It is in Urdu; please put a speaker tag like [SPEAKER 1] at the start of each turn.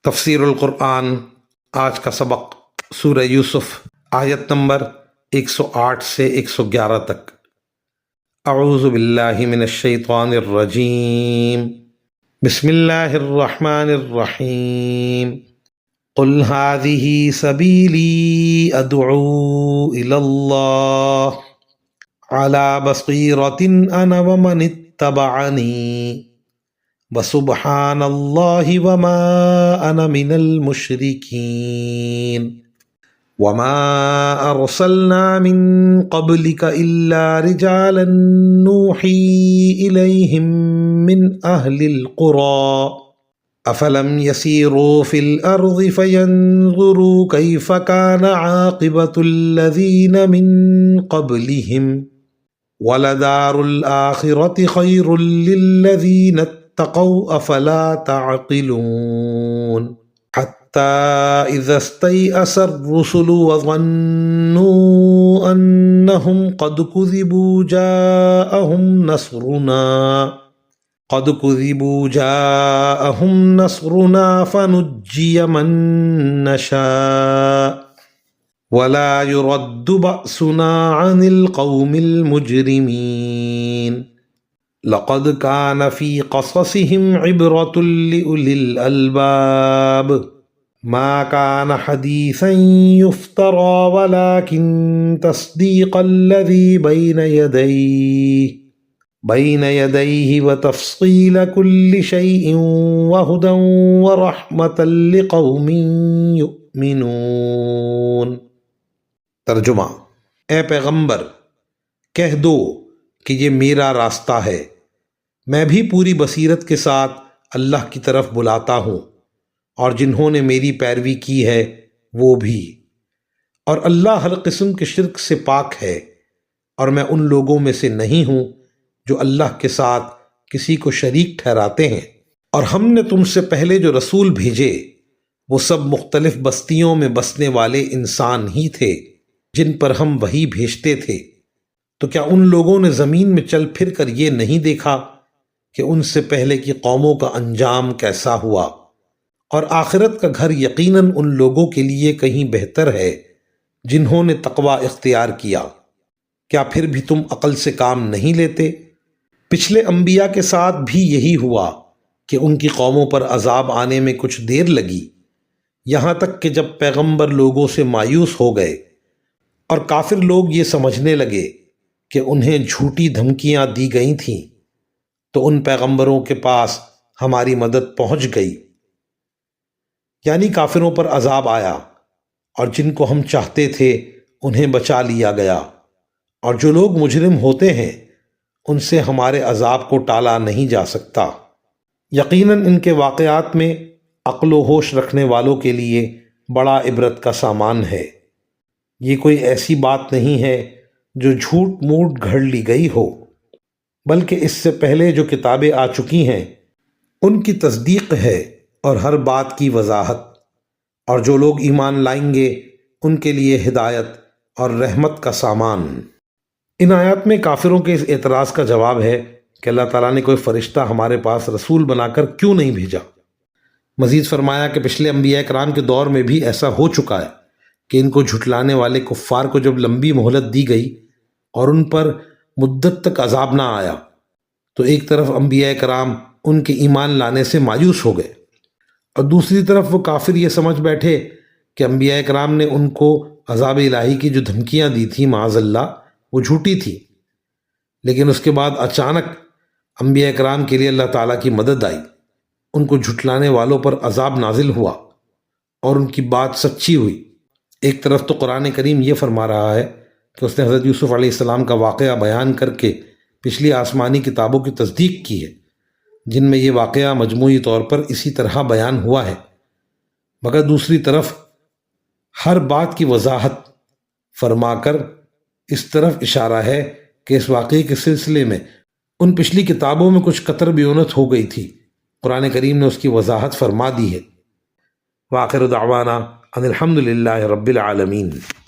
[SPEAKER 1] تفسیر القرآن آج کا سبق سورہ یوسف آیت نمبر 108 سے 111 تک۔ اعوذ باللہ من الشیطان الرجیم، بسم اللہ الرحمن الرحیم۔ قل هذه سبیلی ادعو الی اللہ علی بصیرۃ انا ومن اتبعنی وسبحان اللہ وما انا من المشرکین وما ارسلنا من قبلک الا رجالا نوحی الیہم من اہل القری افلم یسیروا فی الارض فینظروا کیف کان عاقبۃ الذین من قبلہم وَلَدَارُ الْآخِرَةِ خَيْرٌ لِّلَّذِينَ اتَّقَوْا أَفَلَا تَعْقِلُونَ حَتَّى إِذَا اسْتَيْأَسَ الرُّسُلُ وَظَنُّوا أَنَّهُمْ قَدْ كُذِبُوا جَاءَهُمْ نَصْرُنَا فَنُجِّيَ مَن نَّشَاءُ وَلَا يُرَدُّ بَأْسُنَا عَنِ الْقَوْمِ الْمُجْرِمِينَ لَقَدْ كَانَ فِي قَصَصِهِمْ عِبْرَةٌ لِّأُولِي الْأَلْبَابِ مَا كَانَ حَدِيثًا يُفْتَرَى وَلَكِن تَصْدِيقَ الَّذِي بَيْنَ يَدَيْهِ وَتَفْصِيلَ كُلِّ شَيْءٍ وَهُدًى وَرَحْمَةً لِّقَوْمٍ يُؤْمِنُونَ۔ ترجمہ: اے پیغمبر، کہہ دو کہ یہ میرا راستہ ہے، میں بھی پوری بصیرت کے ساتھ اللہ کی طرف بلاتا ہوں، اور جنہوں نے میری پیروی کی ہے وہ بھی، اور اللہ ہر قسم کے شرک سے پاک ہے، اور میں ان لوگوں میں سے نہیں ہوں جو اللہ کے ساتھ کسی کو شریک ٹھہراتے ہیں۔ اور ہم نے تم سے پہلے جو رسول بھیجے وہ سب مختلف بستیوں میں بسنے والے انسان ہی تھے جن پر ہم وحی بھیجتے تھے، تو کیا ان لوگوں نے زمین میں چل پھر کر یہ نہیں دیکھا کہ ان سے پہلے کی قوموں کا انجام کیسا ہوا؟ اور آخرت کا گھر یقیناً ان لوگوں کے لیے کہیں بہتر ہے جنہوں نے تقوی اختیار کیا۔ کیا پھر بھی تم عقل سے کام نہیں لیتے؟ پچھلے انبیاء کے ساتھ بھی یہی ہوا کہ ان کی قوموں پر عذاب آنے میں کچھ دیر لگی، یہاں تک کہ جب پیغمبر لوگوں سے مایوس ہو گئے اور کافر لوگ یہ سمجھنے لگے کہ انہیں جھوٹی دھمکیاں دی گئی تھیں، تو ان پیغمبروں کے پاس ہماری مدد پہنچ گئی، یعنی کافروں پر عذاب آیا، اور جن کو ہم چاہتے تھے انہیں بچا لیا گیا، اور جو لوگ مجرم ہوتے ہیں ان سے ہمارے عذاب کو ٹالا نہیں جا سکتا۔ یقیناً ان کے واقعات میں عقل و ہوش رکھنے والوں کے لیے بڑا عبرت کا سامان ہے۔ یہ کوئی ایسی بات نہیں ہے جو جھوٹ موٹ گھڑ لی گئی ہو، بلکہ اس سے پہلے جو کتابیں آ چکی ہیں ان کی تصدیق ہے اور ہر بات کی وضاحت، اور جو لوگ ایمان لائیں گے ان کے لیے ہدایت اور رحمت کا سامان۔ ان آیات میں کافروں کے اس اعتراض کا جواب ہے کہ اللہ تعالیٰ نے کوئی فرشتہ ہمارے پاس رسول بنا کر کیوں نہیں بھیجا۔ مزید فرمایا کہ پچھلے انبیاء کرام کے دور میں بھی ایسا ہو چکا ہے کہ ان کو جھٹلانے والے کفار کو جب لمبی مہلت دی گئی اور ان پر مدت تک عذاب نہ آیا تو ایک طرف انبیاء کرام ان کے ایمان لانے سے مایوس ہو گئے، اور دوسری طرف وہ کافر یہ سمجھ بیٹھے کہ انبیاء کرام نے ان کو عذاب الہی کی جو دھمکیاں دی تھیں معاذ اللہ وہ جھوٹی تھی۔ لیکن اس کے بعد اچانک انبیاء کرام کے لیے اللہ تعالیٰ کی مدد آئی، ان کو جھٹلانے والوں پر عذاب نازل ہوا اور ان کی بات سچی ہوئی۔ ایک طرف تو قرآن کریم یہ فرما رہا ہے کہ اس نے حضرت یوسف علیہ السلام کا واقعہ بیان کر کے پچھلی آسمانی کتابوں کی تصدیق کی ہے جن میں یہ واقعہ مجموعی طور پر اسی طرح بیان ہوا ہے، مگر دوسری طرف ہر بات کی وضاحت فرما کر اس طرف اشارہ ہے کہ اس واقعے کے سلسلے میں ان پچھلی کتابوں میں کچھ قطر بیونت ہو گئی تھی، قرآن کریم نے اس کی وضاحت فرما دی ہے۔ وآخر دعوانا ان الحمد للہ رب العالمین۔